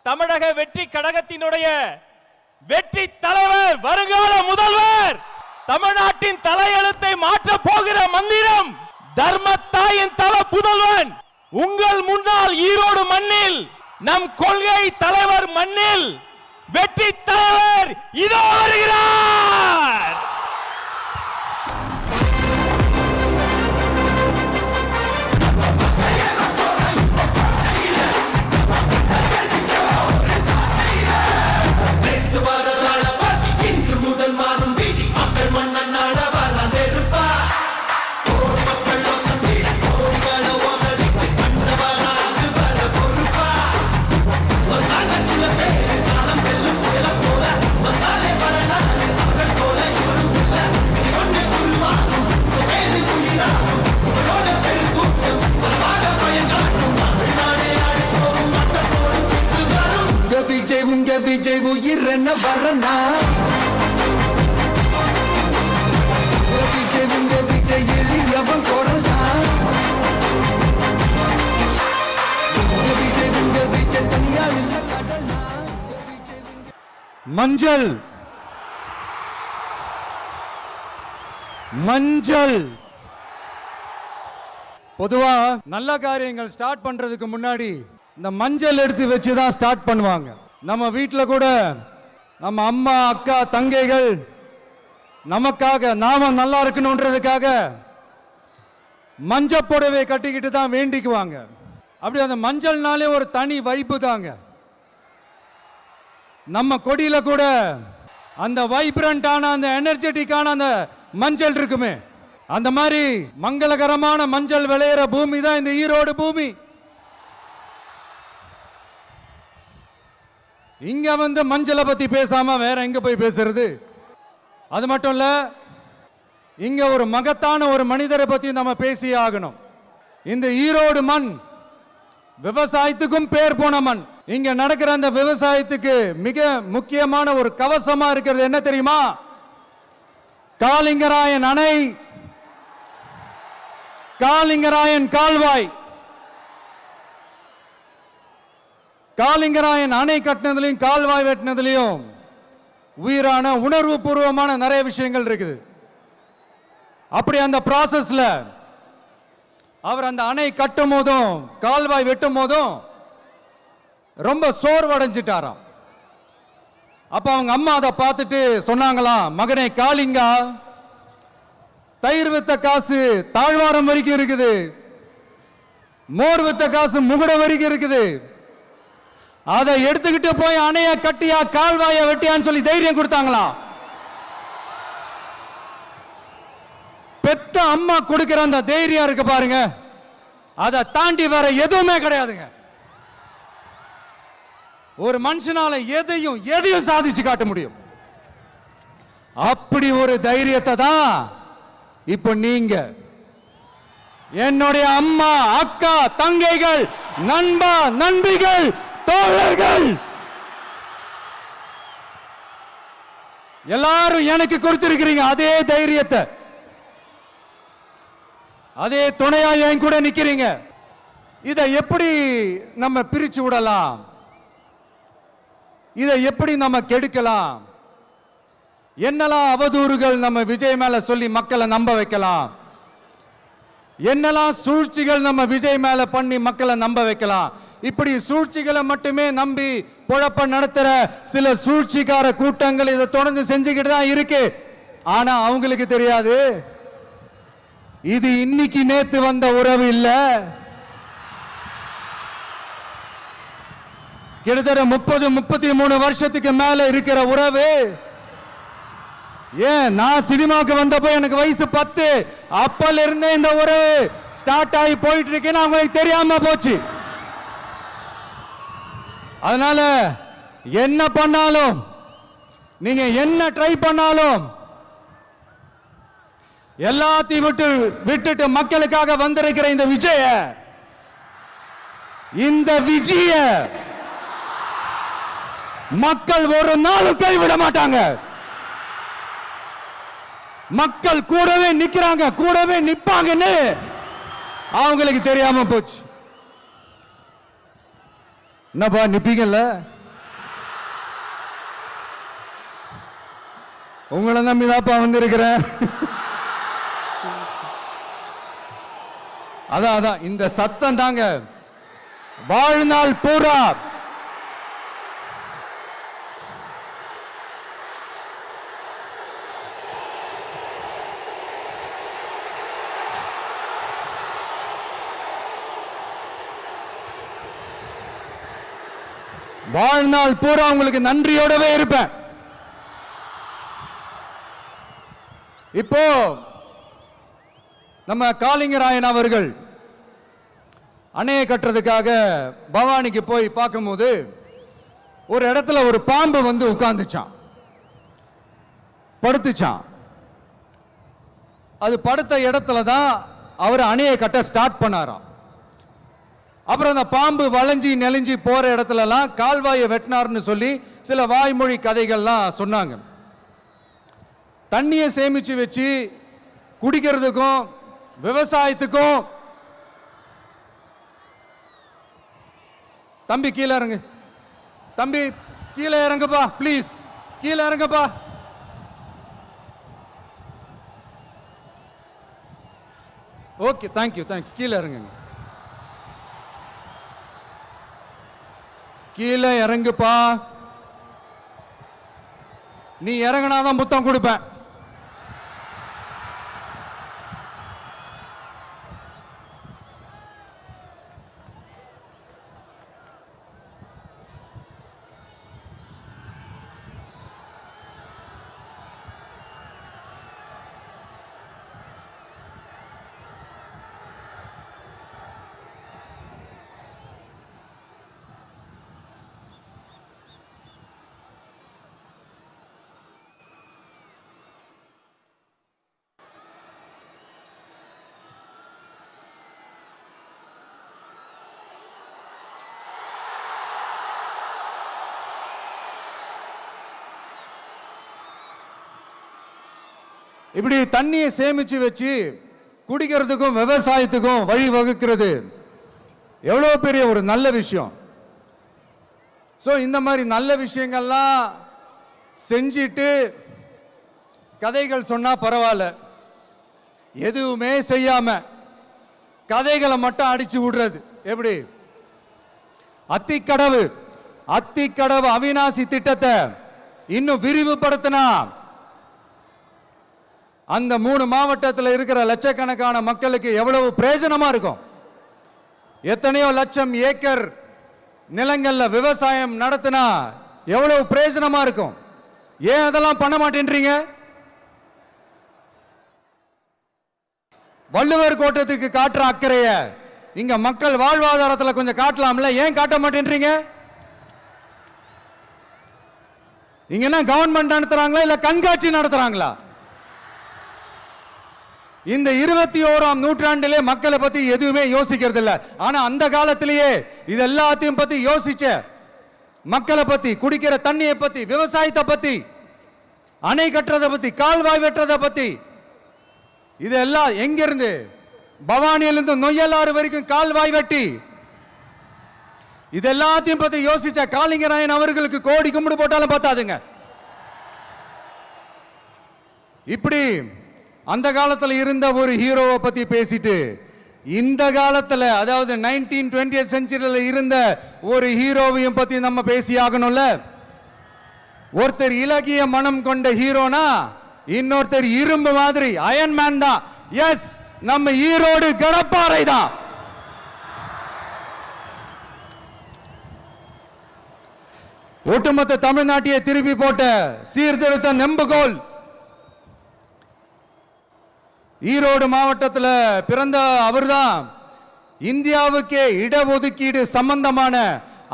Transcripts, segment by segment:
தமிழக வெற்றி கழகத்தினுடைய வெற்றி தலைவர், வருங்கால முதல்வர், தமிழ்நாட்டின் தலையெழுத்தை மாற்ற போகிற மந்திரம், தர்மத்தாயின் தல புதல்வன், உங்கள் முன்னால் ஈரோடு மண்ணில், நம் கொள்கை தலைவர் மண்ணில் வெற்றி தலைவர் இதோ வருகிறார். விஜய் உயிரென்ன வரனா, விஜய் எளியவன் குரல்னா, விஜய் தனியார் இல்ல கடல்னா. மஞ்சள் மஞ்சள் பொதுவா நல்ல காரியங்கள் ஸ்டார்ட் பண்றதுக்கு முன்னாடி இந்த மஞ்சள் எடுத்து வச்சுதான் ஸ்டார்ட் பண்ணுவாங்க. நம்ம வீட்டில் கூட நம்ம அம்மா, அக்கா, தங்கைகள் நமக்காக நாம நல்லா இருக்கணும்ன்றதுக்காக மஞ்சள் புடவை கட்டிக்கிட்டு தான் வேண்டிக்குவாங்க. அப்படி அந்த மஞ்சள்னாலே ஒரு தனி வைப்பு தாங்க. நம்ம கொடியில கூட அந்த வைப்ரண்டான, அந்த எனர்ஜெட்டிக்கான அந்த மஞ்சள் இருக்குமே, அந்த மாதிரி மங்களகரமான மஞ்சள் விளையிற பூமி தான் இந்த ஈரோடு பூமி. இங்க வந்து மஞ்சளை பத்தி பேசாம வேற எங்க போய் பேசுறது? அது மட்டும் இல்ல, இங்க ஒரு மகத்தான ஒரு மனிதரை பத்தி நம்ம பேசி ஆகணும். இந்த ஈரோடு மண் விவசாயத்துக்கும் பேர் போன மண். இங்க நடக்கிற அந்த விவசாயத்துக்கு மிக முக்கியமான ஒரு கவசமா இருக்கிறது என்ன தெரியுமா? காளிங்கராயன் அணை, காளிங்கராயன் கால்வாய். காளிங்கராயன் அணை கட்டினதுலையும் கால்வாய் வெட்டினதுலையும் உயிரான உணர்வு பூர்வமான நிறைய விஷயங்கள் இருக்குது. அப்படி அந்த ப்ராசஸ்ல அவர் அந்த அணை கட்டும் போதும் கால்வாய் வெட்டும் போதும் ரொம்ப சோர்வடைஞ்சிட்டாராம். அப்ப அவங்க அம்மா அதை பார்த்துட்டு சொன்னாங்களாம், மகனே காளிங்கா, தயிர் வித்த காசு தாழ்வாரம் வரைக்கும் இருக்குது, மோர் வித்த காசு முகுட வரைக்கும் இருக்குது, அதை எடுத்துக்கிட்டு போய் அணைய கட்டியா கால்வாய வெட்டியான்னு சொல்லி தைரியம் கொடுத்தாங்களாம். பெத்த அம்மா கொடுக்கிற அந்த தைரியம் இருக்கு பாருங்க, அதை தாண்டி வேற எதுவுமே கிடையாதுங்க. ஒரு மனுஷனால எதையும் சாதிச்சு காட்ட முடியும். அப்படி ஒரு தைரியத்தை தான் இப்ப நீங்க, என்னுடைய அம்மா, அக்கா, தங்கைகள், நண்பா, நண்பிகள், தோழர்கள் எல்லாரும் எனக்கு கொடுத்திருக்கிறீங்க. அதே தைரியத்தை, அதே துணையா என் கூட நிக்கிறீங்க. இதை எப்படி நம்ம பிரிச்சு விடலாம்? இதை எப்படி நம்ம கெடுக்கலாம்? என்னெல்லாம் அவதூறுகள் நம்ம விஜய் மேல சொல்லி மக்களை நம்ப வைக்கலாம்? என்னெல்லாம் சூழ்ச்சிகள் நம்ம விஜய் மேல பண்ணி மக்களை நம்ப வைக்கலாம்? இப்படி சூழ்ச்சிகளை மட்டுமே நம்பி பொழப்ப நடத்துற சில சூழ்ச்சிக்கார கூட்டங்கள் இதை தொடர்ந்து செஞ்சுக்கிட்டு தான் இருக்கு. ஆனா அவங்களுக்கு தெரியாது, இது இன்னைக்கு நேத்து வந்த உறவு இல்ல. கிட்டத்தட்ட 30-33 வருஷத்துக்கு மேல இருக்கிற உறவு. ஏன், நான் சினிமாக்கு வந்தப்போ எனக்கு வயசு 10. அப்பல இருந்தே இந்த உறவு ஸ்டார்ட் ஆகி போயிட்டு இருக்குன்னு அவங்களுக்கு தெரியாம போச்சு. அதனால என்ன பண்ணாலும், நீங்க என்ன ட்ரை பண்ணாலும், எல்லாத்தையும் விட்டுட்டு மக்களுக்காக வந்திருக்கிற இந்த விஜய மக்கள் ஒரு நாளும் கைவிட மாட்டாங்க. மக்கள் கூடவே நிக்கிறாங்க, கூடவே நிப்பாங்கன்னு அவங்களுக்கு தெரியாம போச்சு. என்னப்பா நிப்பீங்கல்ல? உங்களை நம்பிதாப்பா வந்திருக்கிறேன். அதான் இந்த சத்தம் தாங்க வாழ்நாள் பூரா உங்களுக்கு நன்றியோடவே இருப்பேன். இப்போ நம்ம காளிங்கராயன் அவர்கள் அணையை கட்டுறதுக்காக பவானிக்கு போய் பார்க்கும்போது ஒரு இடத்துல ஒரு பாம்பு வந்து உட்கார்ந்துச்சான், படுத்துச்சான். அது படுத்த இடத்துல தான் அவர் அணையை கட்ட ஸ்டார்ட் பண்ணாராம். அப்புறம் அந்த பாம்பு வளைஞ்சி நெளிஞ்சி போற இடத்துலலாம் கால்வாயை வெட்டினார்னு சொல்லி சில வாய்மொழி கதைகள்லாம் சொன்னாங்க. தண்ணியை சேமிச்சு வச்சு குடிக்கிறதுக்கும் விவசாயத்துக்கும். தம்பி கீழே இறங்கு, தம்பி கீழே இறங்குப்பா, ப்ளீஸ் கீழே இறங்குப்பா. ஓகே, தேங்க்யூ கீழே இறங்குங்க, கீழே இறங்குப்பா. நீ இறங்கினாதான் முத்தம் கொடுப்பேன். இப்படி தண்ணியை சேமிச்சு வச்சு குடிக்கிறதுக்கும் விவசாயத்துக்கும் வழி வகுக்கிறது எவ்வளவு பெரிய ஒரு நல்ல விஷயம். சோ இந்த மாதிரி நல்ல விஷயங்கள்லாம் செஞ்சிட்டு கதைகள் சொன்னா பரவாயில்ல, எதுவுமே செய்யாம கதைகளை மட்டும் அடிச்சு விடுறது எப்படி? அத்திக்கடவு அவிநாசி திட்டத்தை இன்னும் விரிவுபடுத்தினா அந்த 3 மாவட்டத்தில் இருக்கிற லட்சக்கணக்கான மக்களுக்கு எவ்வளவு பிரயோஜனமா இருக்கும். எத்தனையோ லட்சம் ஏக்கர் நிலங்கள்ல விவசாயம் நடத்தினா எவ்வளவு பிரயோஜனமா இருக்கும். ஏன் அதெல்லாம் பண்ண மாட்டேன்றீங்க? வள்ளுவர் கோட்டத்துக்கு காட்டுற அக்கறைய இங்க மக்கள் வாழ்வாதாரத்தில் கொஞ்சம் காட்டலாம்ல, ஏன் காட்ட மாட்டேன்றீங்க? இங்க என்ன கவர்மெண்ட் நடத்துறாங்களா இல்ல கண்காட்சி நடத்துறாங்களா? இந்த 21ஆம் நூற்றாண்டிலே மக்களை பத்தி எதுவுமே யோசிக்கிறது இல்ல. ஆனா அந்த காலத்திலேயே இது எல்லாத்தையும் பத்தி யோசிச்ச, மக்களை பத்தி, குடிக்கிற தண்ணியை பத்தி, விவசாயத்தை பத்தி, அணை கட்டுறதை பத்தி, கால்வாய் வெட்டுறதை பத்தி, இதெல்லாம் எங்கிருந்து? பவானியிலிருந்து நொய்யலாறு வரைக்கும் கால்வாய் வெட்டி இது எல்லாத்தையும் பத்தி யோசிச்ச காளிங்கராயன் அவர்களுக்கு கோடி கும்பிடு போட்டாலும் பார்த்தாதுங்க. இப்படி அந்த காலத்துல இருந்த ஒரு ஹீரோவை பத்தி பேசிட்டு இந்த காலத்துல, அதாவது 1920th செஞ்சுரியில இருந்த ஒரு ஹீரோவையும் பத்தி நம்ம பேசி ஆகணும்ல. ஒருத்தர் இலகிய மனம் கொண்ட ஹீரோனா இன்னொருத்தர் இரும்பு மாதிரி அயன் மேன் தான். எஸ், நம்ம ஈரோடு கடப்பாறை தான். ஒட்டுமொத்த தமிழ்நாட்டையே திருப்பி போட்ட சீர்திருத்த நெம்புகோல். ஈரோடு மாவட்டத்தில் பிறந்த அவர்தான் இந்தியாவுக்கே இடஒதுக்கீடு சம்பந்தமான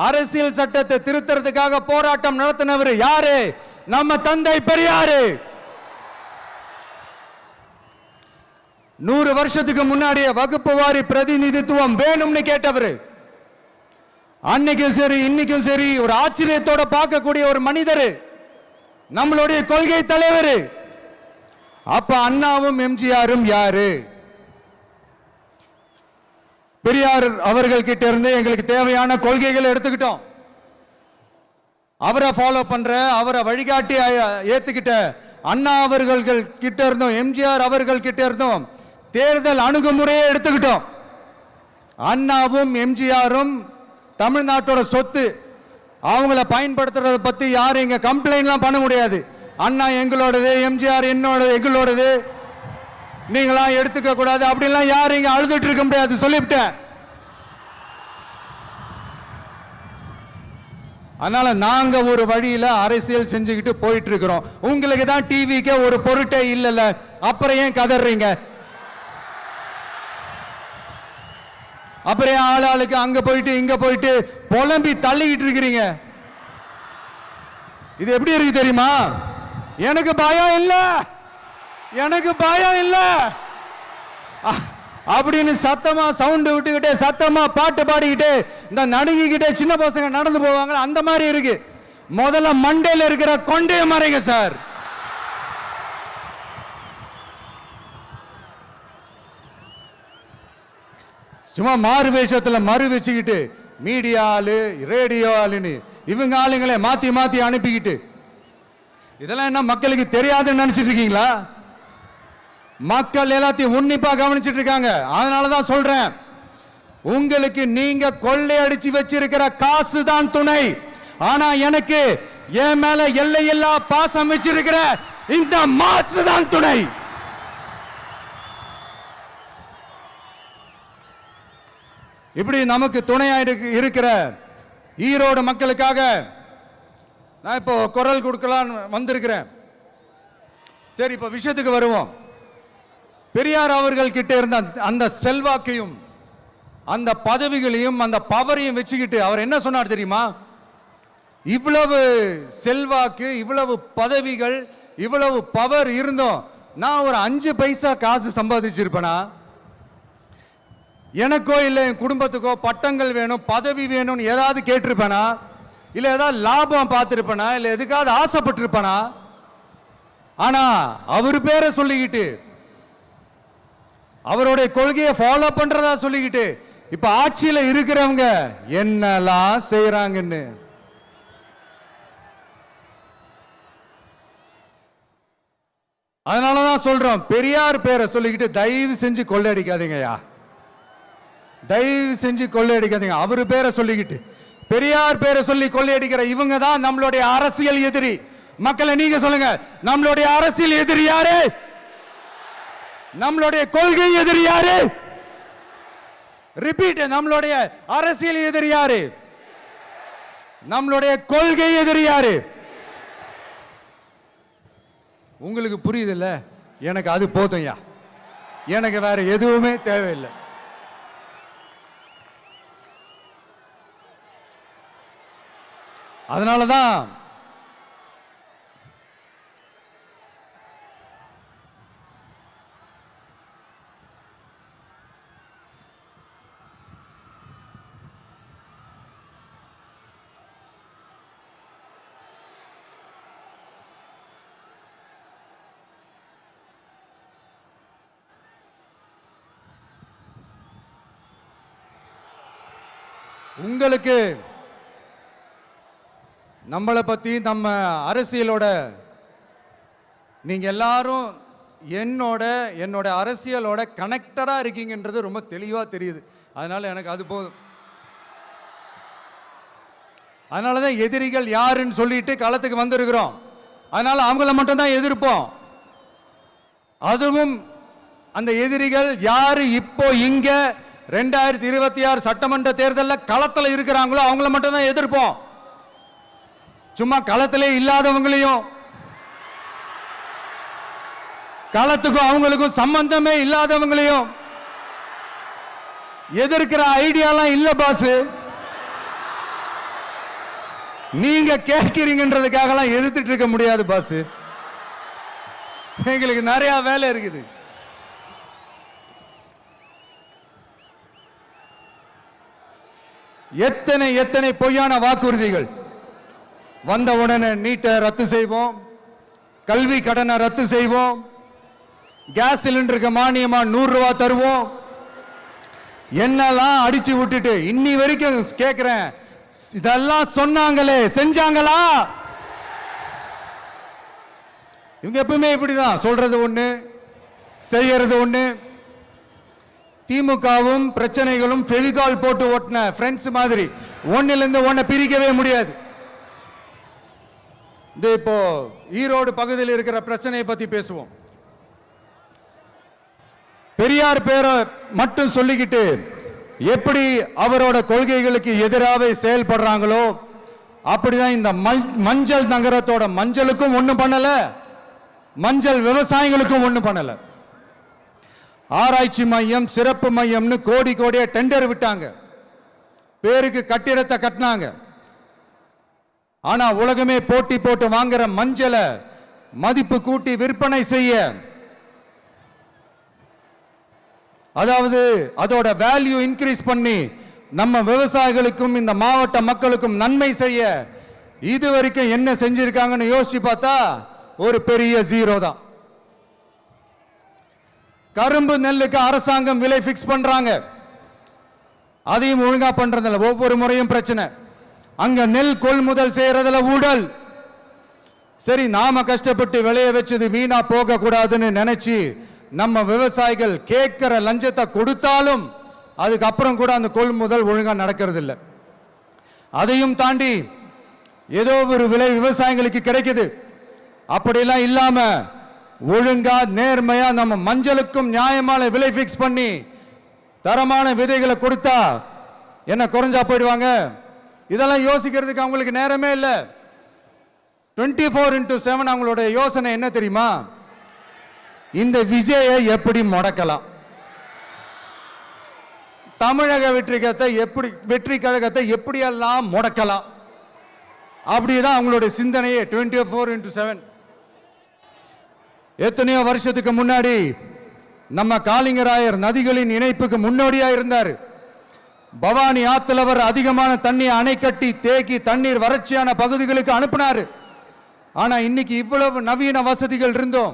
அரசியல் சட்டத்தை திருத்தறதுக்காக போராட்டம் நடத்தினவர் யாரு? நம்ம தந்தை பெரியாரு. 100 வருஷத்துக்கு முன்னாடியே வகுப்பு வாரி பிரதிநிதித்துவம் வேணும்னு கேட்டவர். அன்னைக்கும் சரி இன்னைக்கும் சரி ஒரு ஆச்சரியத்தோட பார்க்கக்கூடிய ஒரு மனிதர், நம்மளுடைய கொள்கை தலைவர். அப்ப அண்ணாவும் எம்ஜிஆரும் யாரு? பெரியார் அவர்கள் கிட்ட இருந்து எங்களுக்கு தேவையான கொள்கைகளை எடுத்துக்கிட்டோம். அவரை ஃபாலோ பண்ற, அவரை வழிகாட்டி ஏத்துக்கிட்ட அண்ணா அவர்கள் கிட்ட இருந்தோம், எம்ஜிஆர் அவர்கள் கிட்ட இருந்தோம் தேர்தல் அணுகுமுறையை எடுத்துக்கிட்டோம். அண்ணாவும் எம்ஜிஆரும் தமிழ்நாட்டோட சொத்து, அவங்கள பயன்படுத்துறத பத்தி யாரும் இங்க கம்ப்ளைண்ட்லாம் பண்ண முடியாது. அண்ணா எங்களோடது, எம்ஜிஆர் எங்களோடது, நீங்களா எடுத்துக்க கூடாது அப்படிலாம் யாரும் இங்க அழுதுட்டு இருக்க முடியாது, சொல்லிவிட்டேன். அதனால நாங்க ஒரு வழியில அரசியல் செஞ்சுக்கிட்டு போயிட்டு இருக்கிறோம். உங்களுக்கு தான் டிவிக்கு ஒரு பொருட்டே இல்லைல்ல, அப்புறம் ஏன் கதறீங்க? அப்புறம் ஆளாளுக்கு அங்க போயிட்டு இங்க போயிட்டு புலம்பி தள்ளிக்கிட்டு இருக்கிறீங்க. இது எப்படி இருக்கு தெரியுமா? எனக்கு பயம் இல்ல, எனக்கு பயம் இல்ல அப்படின்னு சத்தமா சவுண்ட் விட்டுக்கிட்டே சத்தமா பாட்டு பாடிக்கிட்டே இந்த நடுங்கிக்கிட்டே சின்ன பசங்க நடந்து போவாங்க, அந்த மாதிரி இருக்கு. முதல்ல மண்டையில இருக்கிற கொண்டைய மறைங்க சார். சும்மா மாறு வேஷத்துல மறு வச்சுக்கிட்டு மீடியா ஆளு, ரேடியோ ஆளுன்னு இவங்க ஆளுங்களை மாத்தி மாத்தி அனுப்பிக்கிட்டு, இதெல்லாம் என்ன மக்களுக்கு தெரியாதுன்னு நினைச்சிட்டு இருக்கீங்களா? மக்கள் எல்லாத்தையும் உன்னிப்பா கவனிச்சிட்டு இருக்காங்க. அதனாலதான் சொல்றேன், உங்களுக்கு நீங்க கொள்ளையடிச்சு வச்சிருக்கிற காசு தான் துணை, ஆனா எனக்கு என் மேல எல்லையில்லா பாசம் வச்சிருக்கிற இந்த மாசு தான் துணை. இப்படி நமக்கு துணையா இருக்கிற ஈரோடு மக்களுக்காக நான் இப்போ குரல் கொடுக்கலான்னு வந்திருக்கிறேன். சரி, இப்போ விஷயத்துக்கு வருவோம். பெரியார் அவர்கள் கிட்ட இருந்த அந்த செல்வாக்கையும் அந்த பதவிகளையும் அந்த பவரையும் வச்சுக்கிட்டு அவர் என்ன சொன்னார் தெரியுமா? இவ்வளவு செல்வாக்கு, இவ்வளவு பதவிகள், இவ்வளவு பவர் இருந்தோம் நான் ஒரு 5 பைசா காசு சம்பாதிச்சிருப்பேனா? எனக்கோ இல்லை என் குடும்பத்துக்கோ பட்டங்கள் வேணும், பதவி வேணும்னு ஏதாவது கேட்டிருப்பேனா? இல்லை ஏதாவது லாபம் பார்த்திருப்பேனா? இல்லை எதுக்காவது ஆசைப்பட்டிருப்பேனா? ஆனா அவர் பேரை சொல்லிக்கிட்டு, அவருடைய கொள்கையை ஃபாலோ பண்றதா சொல்லிக்கிட்டு இப்ப ஆட்சியில இருக்கிறவங்க என்னெல்லாம் செய்யறாங்கன்னு. அதனாலதான் சொல்றோம், பெரியார் பேரை சொல்லிக்கிட்டு தயவு செஞ்சு கொள்ளையடிக்காதீங்கயா, தயவு செஞ்சு கொள்ளையடிக்காதீங்க. அவரு பேரை சொல்லிக்கிட்டு பெரியார் பேரை சொல்லி கொள்ளையடிக்கிற இவங்க தான் நம்மளுடைய அரசியல் எதிரி. மக்களை நீங்க சொல்லுங்க, நம்மளுடைய அரசியல் எதிரி யாரு? நம்மளுடைய கொள்கை எதிரி யாரு? ரிப்பீட், நம்மளுடைய அரசியல் எதிரி யாரு? நம்மளுடைய கொள்கை எதிரி யாரு? உங்களுக்கு புரியுதுல்ல? எனக்கு அது போதும்யா, எனக்கு வேற எதுவுமே தேவையில்லை. அதனாலதான் உங்களுக்கு நம்மளை பத்தி, நம்ம அரசியலோட, நீங்க எல்லாரும் என்னோட அரசியலோட கனெக்டடா இருக்கீங்கன்றது ரொம்ப தெளிவா தெரியுது. அதனால எனக்கு அது போதும். அதனாலதான் எதிரிகள் யாருன்னு சொல்லிட்டு களத்துக்கு வந்திருக்கிறோம். அதனால அவங்கள மட்டும் தான் எதிர்ப்போம். அதுவும் அந்த எதிரிகள் யாரு இப்போ இங்க 2026 சட்டமன்ற தேர்தலில் களத்துல இருக்கிறாங்களோ அவங்கள மட்டும் தான் எதிர்ப்போம். சும்மா களத்திலே இல்லாதவங்களையும், களத்துக்கும் அவங்களுக்கும் சம்பந்தமே இல்லாதவங்களையும் எதிர்க்கிற ஐடியாலாம் இல்ல பாஸ். நீங்க கேட்கிறீங்கன்றதுக்காகலாம் எதிர்த்துட்டு இருக்க முடியாது பாஸ். எங்களுக்கு நிறைய வேலை இருக்குது. எத்தனை எத்தனை பொய்யான வாக்குறுதிகள். வந்த உடனே நீட்டை ரத்து செய்வோம், கல்வி கடனை ரத்து செய்வோம், கேஸ் சிலிண்டருக்கு மானியமா 100 ரூபாய் தருவோம், என்னெல்லாம் அடிச்சு விட்டுட்டு இன்னி வரைக்கும் கேட்கிறேன், இதெல்லாம் சொன்னாங்களே செஞ்சாங்களா? இவங்க எப்பவுமே இப்படிதான், சொல்றது ஒண்ணு செய்யறது ஒண்ணு. திமுகவும் பிரச்சனைகளும் ஃபெவிகால் போட்டு ஓட்டின ஃப்ரெண்ட்ஸ் மாதிரி ஒன்னிலிருந்து ஒன்னை பிரிக்கவே முடியாது. இது இப்போ ஈரோடு பகுதியில் இருக்கிற பிரச்சனையை பத்தி பேசுவோம். பெரியார் பேரை மட்டும் சொல்லிக்கிட்டு எப்படி அவரோட கொள்கைகளுக்கு எதிராக செயல்படுறாங்களோ அப்படிதான் இந்த மஞ்சள் நகரத்தோட மஞ்சளுக்கும் ஒண்ணும் பண்ணல, மஞ்சள் விவசாயிகளுக்கும் ஒண்ணும் பண்ணல. ஆராய்ச்சி மையம், சிறப்பு மையம்னு கோடி கோடியா டெண்டர் விட்டாங்க, பேருக்கு கட்டிடத்தை கட்டினாங்க. ஆனா உலகமே போட்டி போட்டு வாங்குற மஞ்சளை மதிப்பு கூட்டி விற்பனை செய்ய, அதாவது அதோட வேல்யூ இன்க்ரீஸ் பண்ணி நம்ம விவசாயிகளுக்கும் இந்த மாவட்ட மக்களுக்கும் நன்மை செய்ய இதுவரைக்கும் என்ன செஞ்சிருக்காங்கன்னு யோசிச்சு பார்த்தா ஒரு பெரிய ஜீரோ தான். கரும்பு நெல்லுக்கு அரசாங்கம் விலை பிக்ஸ் பண்றாங்க, அதையும் ஒழுங்கா பண்றதில்ல, ஒவ்வொரு முறையும் பிரச்சனை. அங்க நெல் கொள்முதல் செய்யறதுல ஊழல். சரி, நாம கஷ்டப்பட்டு விளைய வச்சது வீணா போக கூடாதுன்னு நினைச்சு நம்ம விவசாயிகள் கேட்கிற லஞ்சத்தை கொடுத்தாலும் அதுக்கப்புறம் கூட அந்த கொள்முதல் ஒழுங்கா நடக்கிறது இல்லை. அதையும் தாண்டி ஏதோ ஒரு விலை விவசாயிகளுக்கு கிடைக்குது. அப்படிலாம் இல்லாம ஒழுங்கா நேர்மையா நம்ம மஞ்சளுக்கும் நியாயமான விலை பிக்ஸ் பண்ணி தரமான விதைகளை கொடுத்தா என்ன குறைஞ்சா போயிடுவாங்க? இதெல்லாம் யோசிக்கிறதுக்கு அவங்களுக்கு நேரமே இல்லை. 24x7 அவங்களோட யோசனை என்ன தெரியுமா? இந்த விஜயை எப்படி முடக்கலாம், தமிழக வெற்றி கழகத்தை எப்படியெல்லாம் முடக்கலாம், அப்படிதான் அவங்களுடைய சிந்தனையே 24x7. எத்தனையோ வருஷத்துக்கு முன்னாடி நம்ம காளிங்கராயர் நதிகளின் இணைப்புக்கு முன்னோடியா இருந்தார். பவானி ஆத்துல வர அதிகமான தண்ணி அணை கட்டி தேக்கி தண்ணீர் வறட்சியான பகுதிகளுக்கு அனுப்பினாரு. ஆனா இன்னைக்கு இவ்வளவு நவீன வசதிகள் இருந்தோம்,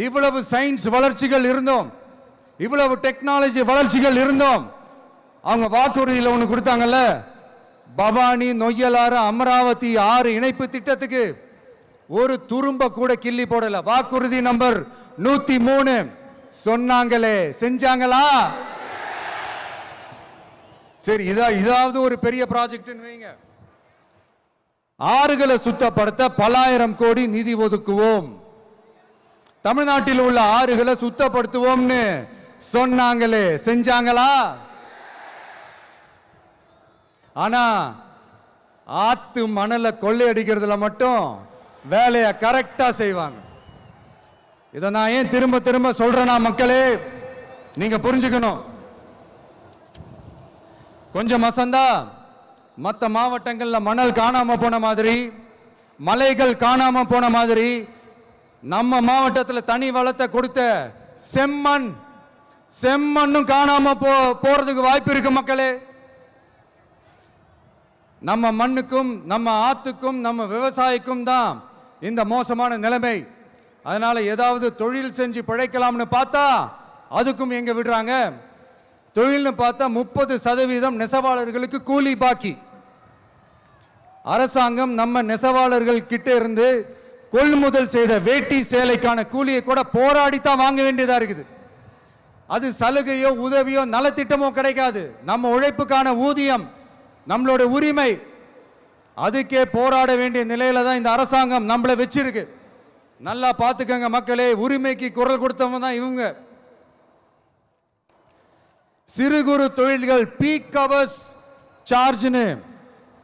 இவ்வளவு சயின்ஸ் வளர்ச்சிகள் இருந்தோம், இவ்வளவு டெக்னாலஜி வளர்ச்சிகள் இருந்தோம், அவங்க வாக்குறுதியில் ஒன்று கொடுத்தாங்கல்ல, பவானி நொய்யலாறு அமராவதி 6 இணைப்பு திட்டத்துக்கு ஒரு துரும்ப கூட கிள்ளி போடல. வாக்குறுதி நம்பர் 103 சொன்னாங்களே, செஞ்சாங்களா? சரி, இதாவது ஒரு பெரிய ப்ராஜெக்ட் வைங்க. ஆறுகளை சுத்தப்படுத்த பல ஆயிரம் கோடி நிதி ஒதுக்குவோம், தமிழ்நாட்டில் உள்ள ஆறுகளை சுத்தப்படுத்துவோம்னு சொன்னாங்களே, செஞ்சாங்களா? ஆனா ஆத்து மணலை கொள்ளையடிக்கிறதுல மட்டும் வேலையை கரெக்டா செய்வாங்க. இதை நான் ஏன் திரும்ப திரும்ப சொல்றேன்னா, மக்களே நீங்க புரிஞ்சுக்கணும். கொஞ்சம் மசந்தா மற்ற மாவட்டங்கள்ல மணல் காணாம போன மாதிரி, மலைகள் காணாம போன மாதிரி, நம்ம மாவட்டத்தில் தனி வளத்தை கொடுத்த செம்மண்ணும் காணாம போறதுக்கு வாய்ப்பு இருக்கு மக்களே. நம்ம மண்ணுக்கும் நம்ம ஆத்துக்கும் நம்ம விவசாயிக்கும் தான் இந்த மோசமான நிலைமை. அதனால ஏதாவது தொழில் செஞ்சு பிழைக்கலாம்னு பார்த்தா அதுக்கும் எங்க விடுறாங்க? தொழில்னு பார்த்தா 30% நெசவாளர்களுக்கு கூலி பாக்கி. அரசாங்கம் நம்ம நெசவாளர்கள் கிட்ட இருந்து கொள்முதல் செய்த வேட்டி சேலைக்கான கூலியை கூட போராடித்தான் வாங்க வேண்டியதா இருக்குது. அது சலுகையோ உதவியோ நலத்திட்டமோ கிடைக்காது. நம்ம உழைப்புக்கான ஊதியம், நம்மளோட உரிமை, அதுக்கே போராட வேண்டிய நிலையில தான் இந்த அரசாங்கம் நம்மளை வச்சிருக்கு. நல்லா பார்த்துக்கங்க மக்களே, உரிமைக்கு குரல் கொடுத்தவங்க தான் இவங்க. சிறு குறு தொழில்கள் பீக் ஹவர்ஸ் சார்ஜ்னு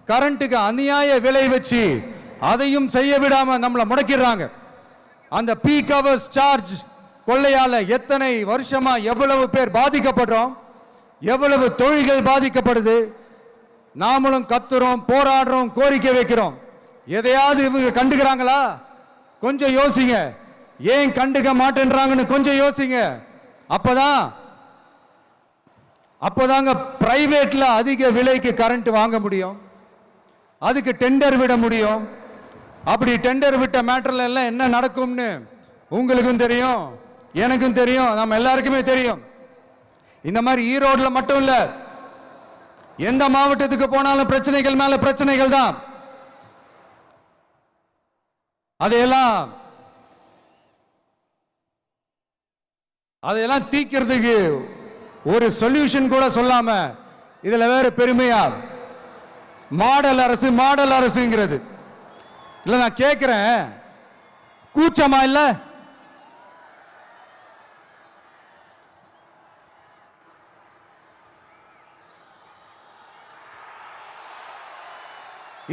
கரண்ட்டுக்கு அநியாய விலை வச்சு அதையும் செய்ய விடாம நம்மளை முடக்கிடுறாங்க. அந்த பீக் ஹவர்ஸ் சார்ஜ் கொள்ளையால எத்தனை வருஷமா எவ்வளவு பேர் பாதிக்கப்படுறோம், எவ்வளவு தொழில்கள் பாதிக்கப்படுது. நாமளும் கத்துறோம், போராடுறோம், கோரிக்கை வைக்கிறோம். எதையாவது இவங்க கண்டுக்கிறாங்களா? கொஞ்சம் யோசிங்க. ஏன் கண்டுக்க மாட்டேன்றாங்கன்னு கொஞ்சம் யோசிங்க. அப்பதாங்க பிரைவேட்ல அதிக விலைக்கு கரண்ட் வாங்க முடியும், அதுக்கு டெண்டர் விட முடியும். அப்படி டெண்டர் விட்ட மேட்டர்ல எல்லாம் என்ன நடக்கும்னு உங்களுக்கும் தெரியும், எனக்கும் தெரியும், நம்ம எல்லாருக்குமே தெரியும். இந்த மாதிரி ஈரோடுல மட்டும் இல்ல, எந்த மாவட்டத்துக்கு போனாலும் பிரச்சனைகள் மேல பிரச்சனைகள் தான். அதையெல்லாம் அதையெல்லாம் தீக்கிறதுக்கு ஒரு சொல்யூஷன் கூட சொல்லாம இதுல வேற பெருமையா மாடல் அரசு மாடல் அரசுங்கிறது. இல்ல நான் கேட்கிறேன், கூச்சமா இல்ல?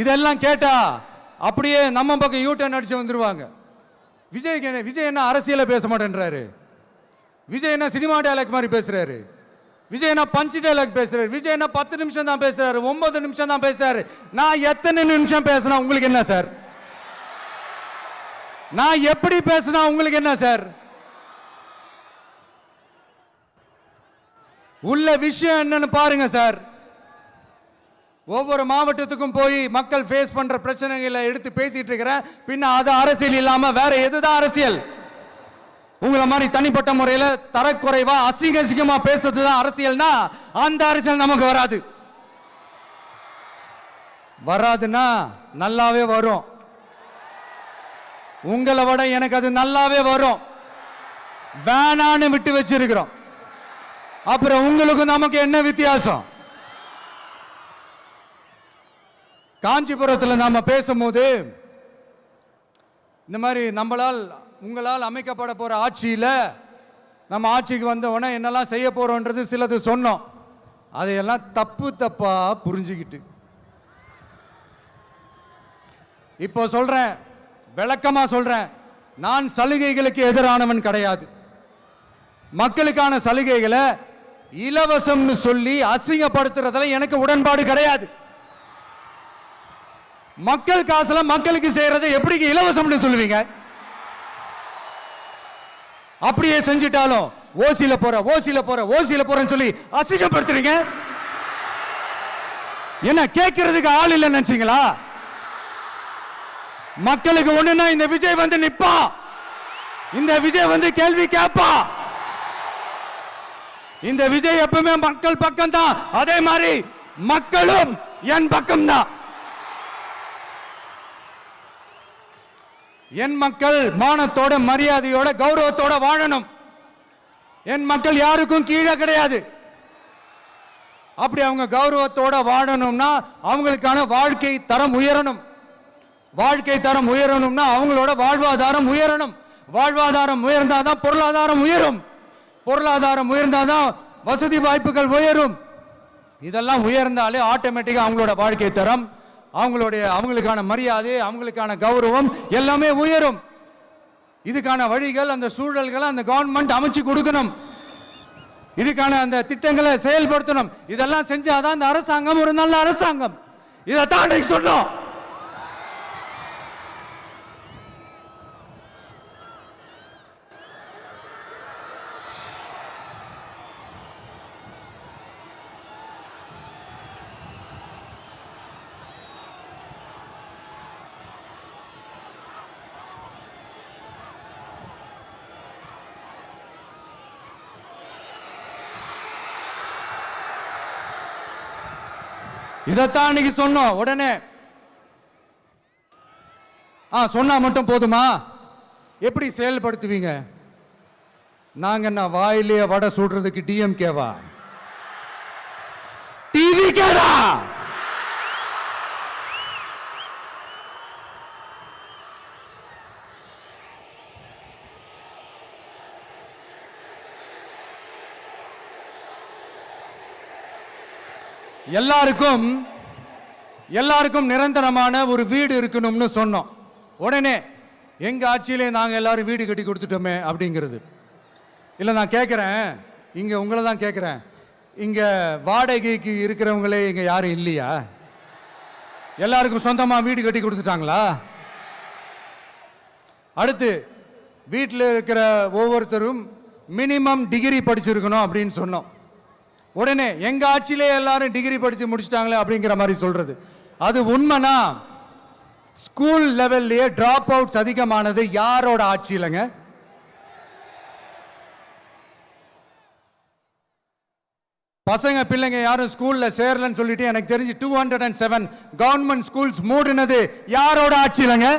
இதெல்லாம் கேட்டா அப்படியே நம்ம பக்கம் யூட்டர்ன் அடிச்சு வந்துருவாங்க. விஜய் என்ன அரசியல பேச மாட்டேன்றாரு, விஜய் என்ன சினிமா டயலாக் மாதிரி பேசுறாரு, விஜய் என்ன பஞ்ச் டயலாக் பேசுறாரு, விஜய் என்ன 10 நிமிஷம் தான் பேசுறாரு, 9 நிமிஷம் தான் பேசுறாரு. நான் எத்தனை நிமிஷம் பேசினா உங்களுக்கு என்ன சார்? நான் எப்படி பேசினா உங்களுக்கு என்ன சார்? உள்ள விஷயம் என்னன்னு பாருங்க சார். ஒவ்வொரு மாவட்டத்துக்கும் போய் மக்கள் ஃபேஸ் பண்ற பிரச்சனைகளை எடுத்து பேசிட்டு இருக்கிறேன். பின்ன அது அரசியல் இல்லாம வேற எதுதான் அரசியல்? உங்களை மாதிரி தனிப்பட்ட முறையில் தரக்குறைவா அசிங்கமா பேசுறதுதான் அரசியல்னா அந்த அரசியல் நமக்கு வராது. வராதுன்னா நல்லாவே வரும். உங்களை விட எனக்கு அது நல்லாவே வரும். வேணான்னு விட்டு வச்சிருக்கிறோம். அப்புறம் உங்களுக்கு நமக்கு என்ன வித்தியாசம்? காஞ்சிபுரத்தில் நாம பேசும்போது இந்த மாதிரி உங்களால் அமைக்கப்பட போற ஆட்சியில நம்ம ஆட்சிக்கு வந்த உடனே என்னெல்லாம் செய்ய போறோம்ன்றது சிலது சொன்னோம். அதையெல்லாம் தப்பா புரிஞ்சுக்கிட்டு இப்போ சொல்றேன், விளக்கமா சொல்றேன், நான் சலுகைகளுக்கு எதிரானவன் கிடையாது. மக்களுக்கான சலுகைகளை இலவசம்னு சொல்லி அசிங்கப்படுத்துறதுல எனக்கு உடன்பாடு கிடையாது. மக்கள் காசுல மக்களுக்கு செய்யறதை எப்படி இலவசம்னு சொல்லுவீங்க? அப்படியே செஞ்சிட்டாலும் ஓசில போறேன்னு சொல்லி அசிங்கப்படுத்துறீங்க. என்ன கேட்கறதுக்கு ஆள் இல்லைன்னு நினைச்சீங்களா? மக்களுக்கு ஒண்ணுன்னா இந்த விஜய் வந்து நிப்பா, இந்த விஜய் வந்து கேள்வி கேட்பா. இந்த விஜய் எப்பவுமே மக்கள் பக்கம் தான், அதே மாதிரி மக்களும் என் பக்கம் தான். என் மக்கள் மானத்தோட மரியாதையோட கௌரவத்தோட வாழணும். என் மக்கள் யாருக்கும் கீழே கிடையாது. அப்படி அவங்க கௌரவத்தோட வாழணும்னா அவங்களுக்கான வாழ்க்கை தரம் உயரணும். வாழ்க்கை தரம் உயரணும்னா அவங்களோட வாழ்வாதாரம் உயரணும். வாழ்வாதாரம் உயர்ந்தாதான் பொருளாதாரம் உயரும். பொருளாதாரம் உயர்ந்தாதான் வசதி வாய்ப்புகள் உயரும். இதெல்லாம் உயர்ந்தாலே ஆட்டோமேட்டிக்கா அவங்களோட வாழ்க்கை தரம், அவங்களுக்கான மரியாதை, அவங்களுக்கான கௌரவம் எல்லாமே உயரும். இதுக்கான வழிகள், அந்த சூழல்களை அந்த கவர்மெண்ட் அமைச்சு கொடுக்கணும். இதுக்கான அந்த திட்டங்களை செயல்படுத்தணும். இதெல்லாம் செஞ்சாதான் அந்த அரசாங்கம் ஒரு நல்ல அரசாங்கம். இதைத்தான் சொன்னோம். இதைத்தான் அன்னைக்கு சொன்னோம். உடனே சொன்னா மட்டும் போதுமா? எப்படி செயல்படுத்துவீங்க? நாங்க என்ன வாயிலேயே வடை சுடுறதுக்கு டிஎம்கேவா? டிவிகேடா? எல்லாருக்கும் நிரந்தரமான ஒரு வீடு இருக்கணும்னு சொன்னோம். உடனே எங்க ஆட்சியிலே நாங்க எல்லாரும் வீடு கட்டி கொடுத்துட்டோமே அப்படிங்கிறது. இல்ல நான் கேட்கிறேன், இங்க உங்களை தான் கேட்கிறேன், இங்க வாடகைக்கு இருக்கிறவங்களே இங்க யாரும் இல்லையா? எல்லாருக்கும் சொந்தமா வீடு கட்டி கொடுத்துட்டாங்களா? அடுத்து வீட்டில் இருக்கிற ஒவ்வொருத்தரும் மினிமம் டிகிரி படிச்சிருக்கணும் அப்படின்னு சொன்னோம். உடனே எங்க ஆட்சியிலே எல்லாரும் டிகிரி படிச்சு முடிச்சிட்டாங்களே அப்படிங்கிற மாதிரி சொல்றது. அது உண்மைனா ஸ்கூல் லெவல்லையே டிராப் அவுட்ஸ் அதிகமானது யாரோட ஆட்சியிலங்க? பசங்க பிள்ளைங்க யாரும் ஸ்கூல்ல சேரலன்னு சொல்லிட்டு எனக்கு தெரிஞ்சு 207 கவர்மெண்ட் ஸ்கூல்ஸ் மூடினது யாரோட ஆட்சியிலங்க?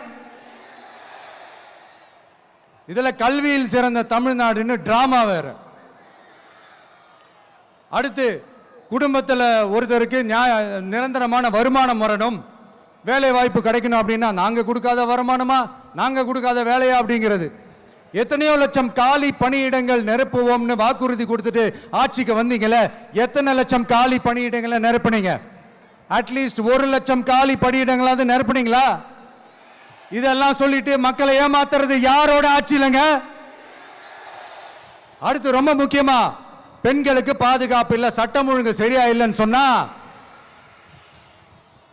இதுல கல்வியில் சிறந்த தமிழ்நாடுன்னு டிராமா வேற. அடுத்து குடும்பத்தில் ஒருத்தருக்கு நிரந்தரமான வருமானம் வரணும், வேலை வாய்ப்பு கிடைக்கணும் அப்படின்னா நாங்கள் கொடுக்காத வருமானமா, நாங்கள் கொடுக்காத வேலையா அப்படிங்கிறது. எத்தனையோ லட்சம் காலி பணியிடங்கள் நிரப்புவோம்னு வாக்குறுதி கொடுத்துட்டு ஆட்சிக்கு வந்தீங்களே, எத்தனை லட்சம் காலி பணியிடங்களை நிரப்புனீங்க? அட்லீஸ்ட் 1 லட்சம் காலி பணியிடங்களாவது நிரப்புனீங்களா? இதெல்லாம் சொல்லிட்டு மக்களை ஏமாத்துறது யாரோட ஆட்சி இல்லைங்க? அடுத்து ரொம்ப முக்கியமா, பெண்களுக்கு பாதுகாப்பு இல்லை, சட்டம் ஒழுங்கு சரியா இல்லைன்னு சொன்னா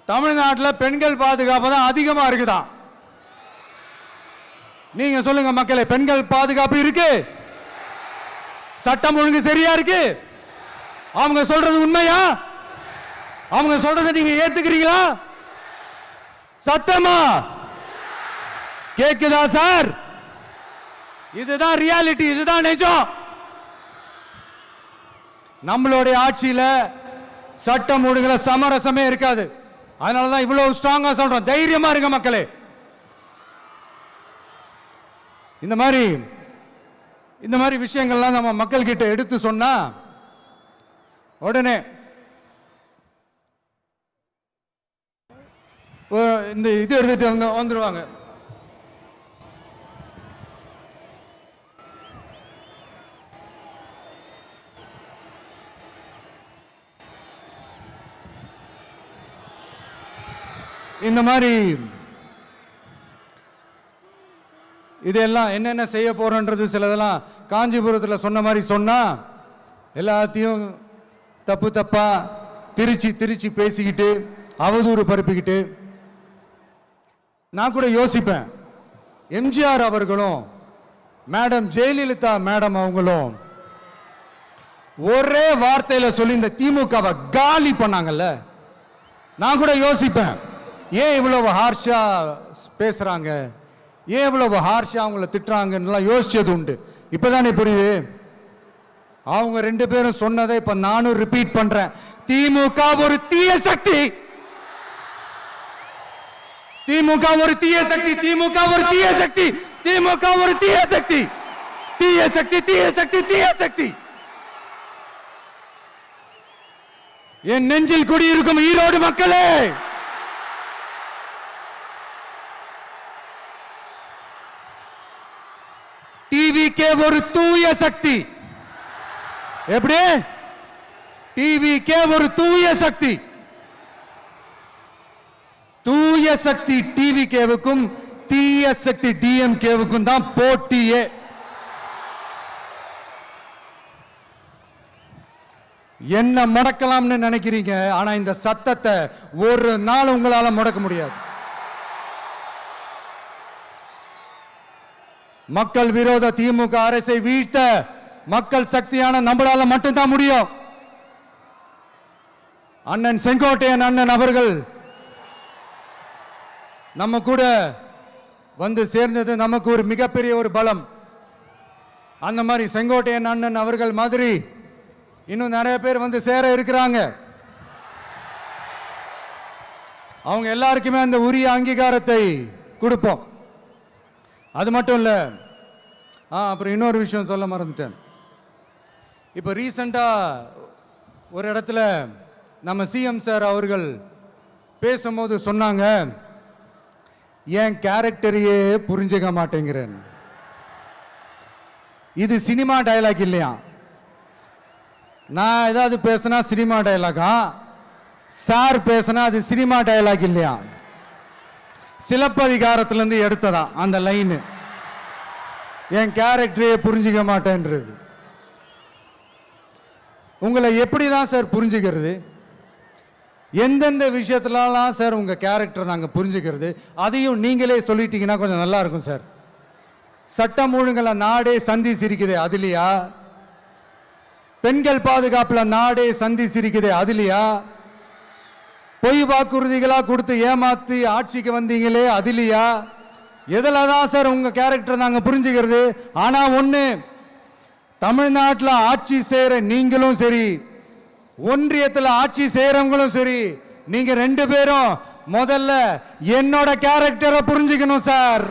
தமிழ்நாட்டில் பெண்கள் பாதுகாப்பு தான் அதிகமா இருக்குதான். நீங்க சொல்லுங்க மக்களே, பெண்கள் பாதுகாப்பு இருக்கு? சட்டம் ஒழுங்கு சரியா இருக்கு? அவங்க சொல்றது உண்மையா? அவங்க சொல்றதை நீங்க ஏத்துக்கிறீங்களா? சத்தமா கேக்குதா சார்? இதுதான் ரியாலிட்டி, இதுதான் நிஜம். நம்மளுடைய ஆட்சியில சட்டம் ஒழுங்குல சமரசமே இருக்காது. அதனாலதான் இவ்வளவு ஸ்ட்ராங்கா சொல்றோம், தைரியமா இருங்க மக்களே. இந்த மாதிரி விஷயங்கள்லாம் நம்ம மக்கள் கிட்ட எடுத்து சொன்னா உடனே இந்த இது எடுத்துட்டு வந்துருவாங்க. இந்த மாதிரி இதெல்லாம் என்னென்ன செய்ய போறோன்றது சிலதெல்லாம் காஞ்சிபுரத்தில் சொன்ன மாதிரி சொன்னா எல்லாத்தையும் தப்பா திருச்சி பேசிக்கிட்டு அவதூறு பரப்பிக்கிட்டு. நான் கூட யோசிப்பேன், எம்ஜிஆர் அவர்களும் மேடம் ஜெயலலிதா மேடம் அவங்களும் ஒரே வார்த்தையில சொல்லி இந்த திமுகவை காலி பண்ணாங்கல்ல. நான் கூட யோசிப்பேன், ஏன் இவ்வளவு ஹார்ஷா பேசுறாங்க, ஏன் இவ்வளவு ஹார்ஷா அவங்கள திட்டுறாங்கன்னு யோசிச்சது உண்டு. இப்பதானே புரியுது. அவங்க 2 பேரும் சொன்னதை இப்ப நானும் ரிப்பீட் பண்றேன். திமுக ஒரு தீய சக்தி, திமுக ஒரு தீய சக்தி, திமுக ஒரு தீய சக்தி, திமுக ஒரு தீய சக்தி, தீய சக்தி, தீய சக்தி, தீய சக்தி. என் நெஞ்சில் குடியிருக்கும் ஈரோடு மக்களே, டிவிகே ஒரு தூய சக்தி. எப்படி? டிவிகே ஒரு தூய சக்தி. தூய சக்தி டிவிகேவுக்கும் தீய சக்தி டிஎம்கேவுக்கும் தான் போட்டியே. என்ன முடக்கலாம்னு நினைக்கிறீங்க, ஆனா இந்த சத்தத்தை ஒரு நாள் உங்களால முடக்க முடியாது. மக்கள் விரோத திமுக அரசை வீழ்த்த மக்கள் சக்தியான நம்மளால மட்டும்தான் முடியும். அண்ணன் செங்கோட்டையன் அண்ணன் அவர்கள் நம்ம கூட வந்து சேர்ந்தது நமக்கு ஒரு மிகப்பெரிய ஒரு பலம். அந்த மாதிரி செங்கோட்டையன் அண்ணன் அவர்கள் மாதிரி இன்னும் நிறைய பேர் வந்து சேர இருக்கிறாங்க. அவங்க எல்லாருக்குமே அந்த உரிய அங்கீகாரத்தை கொடுப்போம். அது மட்டும் இல்ல, அப்புறம் இன்னொரு விஷயம் சொல்ல மறந்துட்டேன். இப்போ ரீசண்டா ஒரு இடத்துல நம்ம சிஎம் சார் அவர்கள் பேசும்போது சொன்னாங்க, என் கேரக்டரையே புரிஞ்சுக்க மாட்டேங்கிறேன். இது சினிமா டயலாக் இல்லையா? நான் ஏதாவது பேசினா சினிமா டயலாகா? சார் பேசினா அது சினிமா டயலாக் இல்லையா? சிலப்பதிகாரத்திலிருந்து எடுத்ததா அந்த லைன். என் கேரக்டரையே புரிஞ்சுக்க மாட்டேன்றது. உங்களை எப்படிதான் சார் புரிஞ்சுக்கிறது? எந்தெந்த விஷயத்துலலாம் சார் உங்க கேரக்டர் நாங்கள் புரிஞ்சுக்கிறது? அதையும் நீங்களே சொல்லிட்டீங்கன்னா கொஞ்சம் நல்லா இருக்கும் சார். சட்டம் ஒழுங்குல நாடே சந்தி சிரிக்குது, அதுலையா? பெண்கள் பாதுகாப்புல நாடே சந்தி சிரிக்குது, அதுலையா? பொய் வாக்குறுதிகளா கொடுத்து ஏமாத்தி ஆட்சிக்கு வந்தீங்களே, அதுலையா? எதுல தான் சார் உங்க கேரக்டர் நாங்க புரிஞ்சுக்கிறது? ஆனா ஒண்ணு, தமிழ்நாட்டில் ஆட்சி செய்யற நீங்களும் சரி, ஒன்றியத்தில் ஆட்சி செய்யறவங்களும் சரி, நீங்க 2 பேரும் முதல்ல என்னோட கேரக்டரை புரிஞ்சுக்கணும் சார்.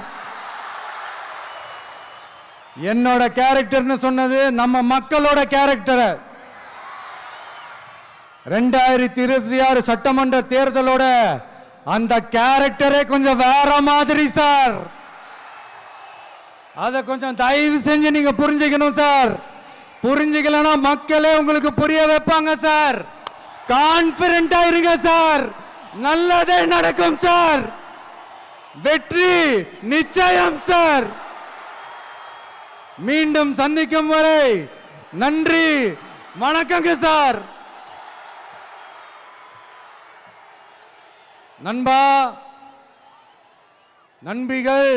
என்னோட கேரக்டர்னு சொன்னது நம்ம மக்களோட கேரக்டரை. 2026 சட்டமன்ற தேர்தலோட அந்த கேரக்டரே கொஞ்சம் வேற மாதிரி சார். அத கொஞ்சம் தயவு செஞ்சு நீங்க புரிஞ்சுக்கணும் சார். புரிஞ்சுக்கலனா மக்களே உங்களுக்கு புரிய வைப்பாங்க சார். கான்பிடென்ட்டா இருங்க சார். நல்லதே நடக்கும் சார். வெற்றி நிச்சயம் சார். மீண்டும் சந்திக்கும் வரை நன்றி வணக்கங்க சார். நண்பா நண்பிகள்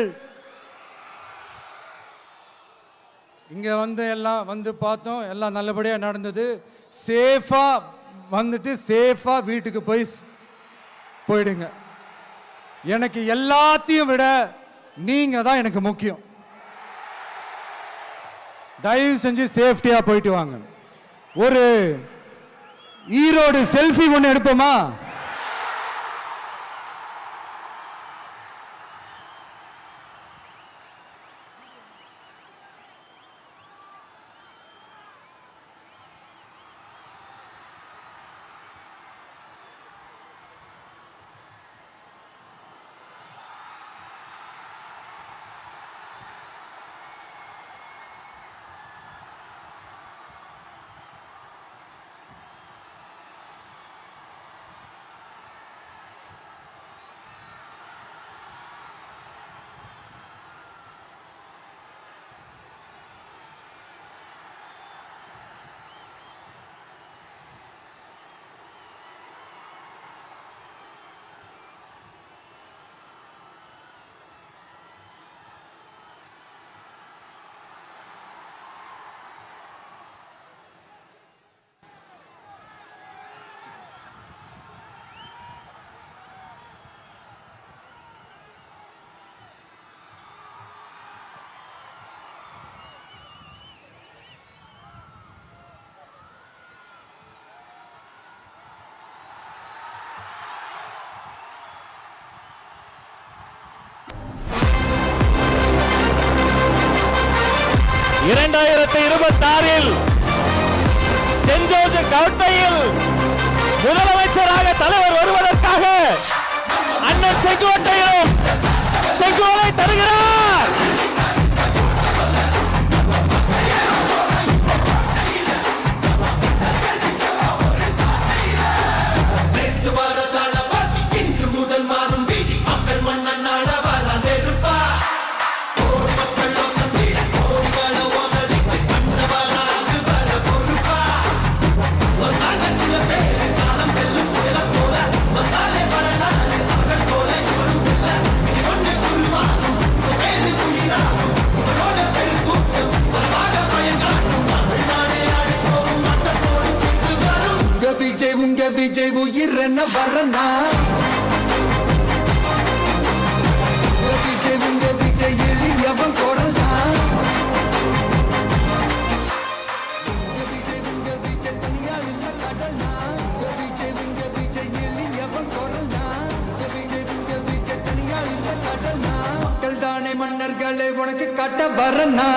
இங்க எல்லாம் பார்த்தோம். எல்லாம் நல்லபடியா நடந்தது. சேஃபா வந்துட்டு சேஃபா வீட்டுக்கு போயிடுங்க. எனக்கு எல்லாத்தையும் விட நீங்க தான் எனக்கு முக்கியம். தயவு செஞ்சு சேஃப்டியா போயிட்டு வாங்க. ஒரு ஈரோடு செல்ஃபி ஒன்று எடுப்போமா? சென்ட் ஜோர்ஜ் கோட்டையில் முதலமைச்சராக தலைவர் வருவதற்காக அண்ணன் செங்கோட்டையிலும் செங்கோலை தருகிறார். உங்க விஜய் உயிர் என்ன வரனா? உங்க விஜய் எளியவன் குரல் தான். உங்க விஜய் தனியார் இல்ல கடல் தான். உங்க விஜய் எளியவன் குரல் தான். உங்க விஜய் தனியார் இல்ல கடல் தான். மக்கள் தானே மன்னர்களை உனக்கு காட்ட வரனா?